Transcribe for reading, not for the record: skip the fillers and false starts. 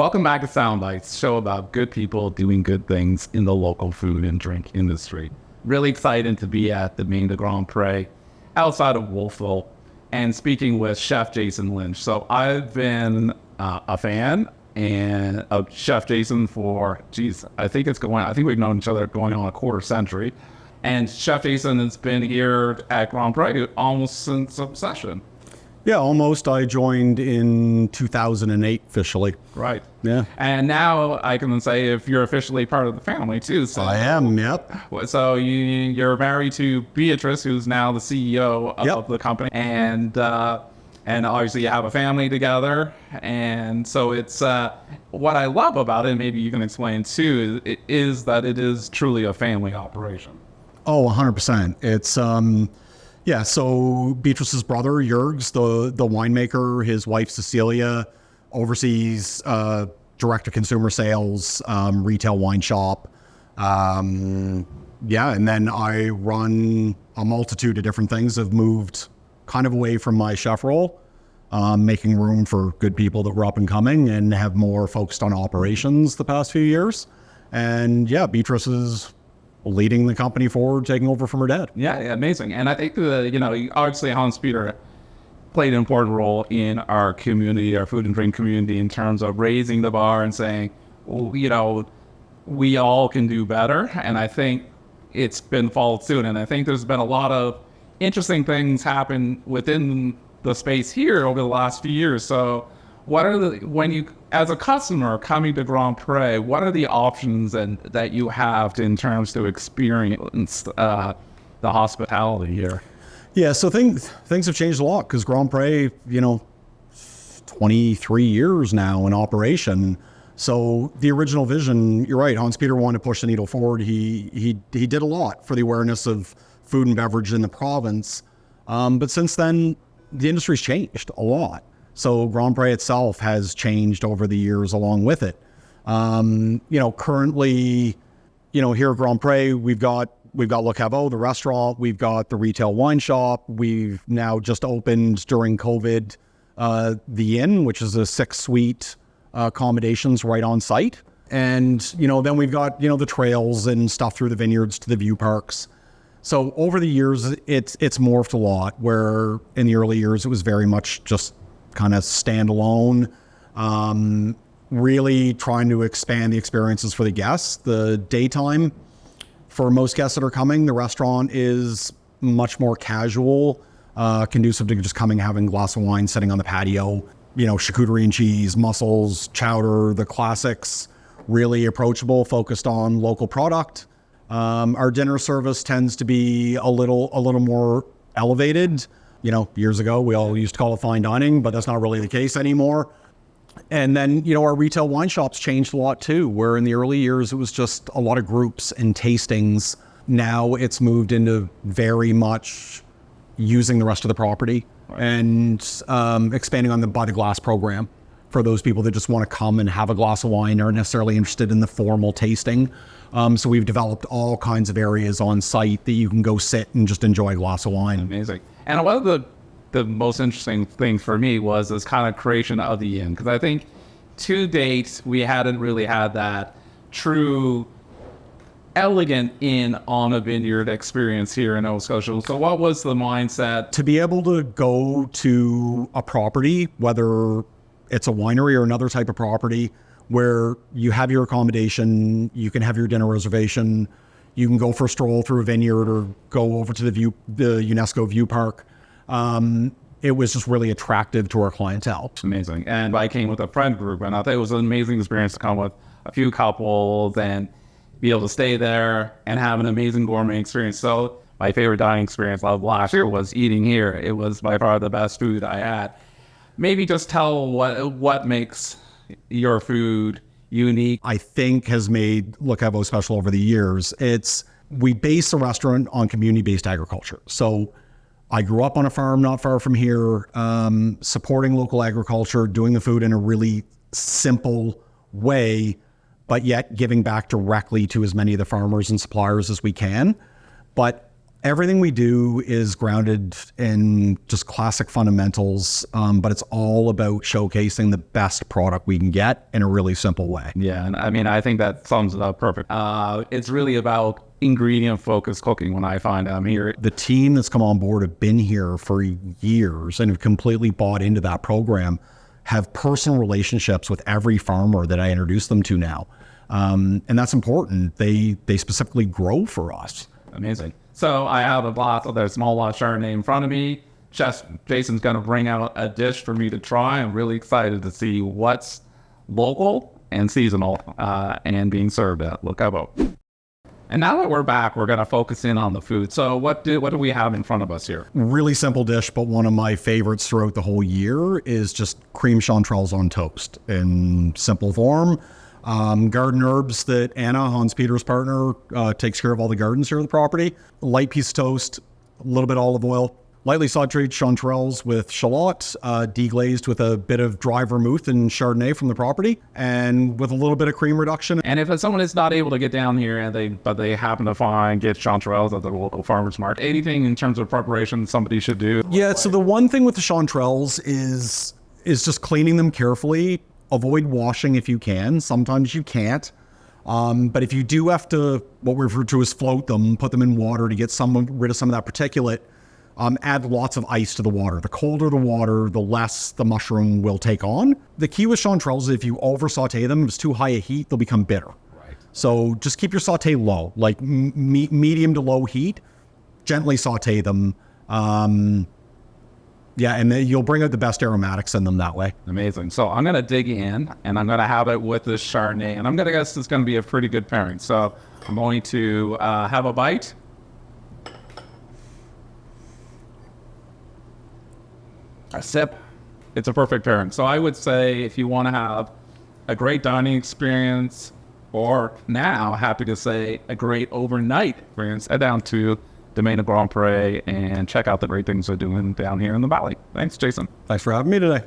welcome back to Soundbites, show about good people doing good things in the local food and drink industry. Really excited to be at Domaine de Grand Pré, outside of Wolfville, and speaking with Chef Jason Lynch. So I've been a fan and of Chef Jason for, I think we've known each other going on a quarter century. And Chef Jason has been here at Grand Pré almost since obsession. Yeah, almost. I joined in 2008 officially. Right. Yeah. And now I can say if you're officially part of the family too. So, I am, yep. So you're married to Beatrice, who's now the CEO of the company. And obviously you have a family together. And so it's what I love about it, and maybe you can explain too, is that it is truly a family operation. Oh, 100%. It's... Yeah, so Beatrice's brother, Jurgs, the winemaker, his wife, Cecilia, oversees direct-to-consumer sales, retail wine shop. And then I run a multitude of different things. I've moved kind of away from my chef role, making room for good people that were up and coming, and have more focused on operations the past few years. And yeah, Beatrice is leading the company forward, taking over from her dad. Yeah, amazing. And I think obviously Hans Peter played an important role in our community, our food and drink community, in terms of raising the bar and saying, well, we all can do better. And I think it's been followed soon. And I think there's been a lot of interesting things happen within the space here over the last few years. So what are when you, as a customer coming to Grand Pré, what are the options that you have in terms to experience the hospitality here? Yeah, so things have changed a lot because Grand Pré, 23 years now in operation. So the original vision, you're right, Hans Peter wanted to push the needle forward. He did a lot for the awareness of food and beverage in the province. But since then, the industry's changed a lot. So Grand Pré itself has changed over the years along with it. Currently, here at Grand Pré, we've got Le Caveau, the restaurant. We've got the retail wine shop. We've now just opened during COVID, the Inn, which is a 6-suite accommodations right on site. And, then we've got, the trails and stuff through the vineyards to the view parks. So over the years, it's morphed a lot, where in the early years, it was very much just kind of standalone, really trying to expand the experiences for the guests. The daytime, for most guests that are coming, the restaurant is much more casual, conducive to just coming, having a glass of wine, sitting on the patio, charcuterie and cheese, mussels, chowder, the classics, really approachable, focused on local product. Our dinner service tends to be a little more elevated. Years ago, we all used to call it fine dining, but that's not really the case anymore. And then, our retail wine shops changed a lot too, where in the early years, it was just a lot of groups and tastings. Now it's moved into very much using the rest of the property and expanding on the by the glass program for those people that just want to come and have a glass of wine, aren't necessarily interested in the formal tasting. So we've developed all kinds of areas on site that you can go sit and just enjoy a glass of wine. Amazing. And one of the most interesting things for me was this kind of creation of the inn, because I think to date we hadn't really had that true elegant inn on a vineyard experience here in Nova Scotia. So what was the mindset? To be able to go to a property, whether it's a winery or another type of property, where you have your accommodation, you can have your dinner reservation, you can go for a stroll through a vineyard or go over to the UNESCO view park. It was just really attractive to our clientele. Amazing. And I came with a friend group, and I thought it was an amazing experience to come with a few couples and be able to stay there and have an amazing gourmet experience. So my favorite dining experience of last year was eating here. It was by far the best food I had. Maybe just tell what makes your food unique. I think has made Le Caveau special over the years. We base the restaurant on community-based agriculture. So I grew up on a farm not far from here, supporting local agriculture, doing the food in a really simple way, but yet giving back directly to as many of the farmers and suppliers as we can. But Everything we do is grounded in just classic fundamentals, but it's all about showcasing the best product we can get in a really simple way. Yeah, and I mean, I think that sums it up perfect. It's really about ingredient-focused cooking when I find I'm here. The team that's come on board have been here for years and have completely bought into that program, have personal relationships with every farmer that I introduce them to now. And that's important. They specifically grow for us. Amazing. So I have a glass of their small lot Chardonnay in front of me. Jason's going to bring out a dish for me to try. I'm really excited to see what's local and seasonal and being served at Le Cabo. And now that we're back, we're going to focus in on the food. So what do we have in front of us here? Really simple dish, but one of my favorites throughout the whole year is just cream chanterelles on toast in simple form. Garden herbs that Anna, Hans Peter's partner, takes care of all the gardens here on the property. Light piece of toast, a little bit of olive oil, lightly sauteed chanterelles with shallot, deglazed with a bit of dry vermouth and Chardonnay from the property, and with a little bit of cream reduction. And if someone is not able to get down here and they happen to get chanterelles at the local farmer's market, anything in terms of preparation somebody should do? Yeah, so the one thing with the chanterelles is just cleaning them carefully. Avoid washing if you can. Sometimes you can't. But if you do have to, what we refer to as float them, put them in water to get rid of some of that particulate, add lots of ice to the water. The colder the water, the less the mushroom will take on. The key with chanterelles is if you over saute them, if it's too high a heat, they'll become bitter. Right. So just keep your saute low, like medium to low heat. Gently saute them. Yeah, and then you'll bring out the best aromatics in them that way. Amazing. So I'm going to dig in, and I'm going to have it with this Chardonnay, and I'm going to guess it's going to be a pretty good pairing. So I'm going to have a bite. A sip. It's a perfect pairing. So I would say if you want to have a great dining experience, or now, happy to say, a great overnight experience, head down to Domaine Grand Pré and check out the great things they're doing down here in the valley. Thanks, Jason. Thanks for having me today.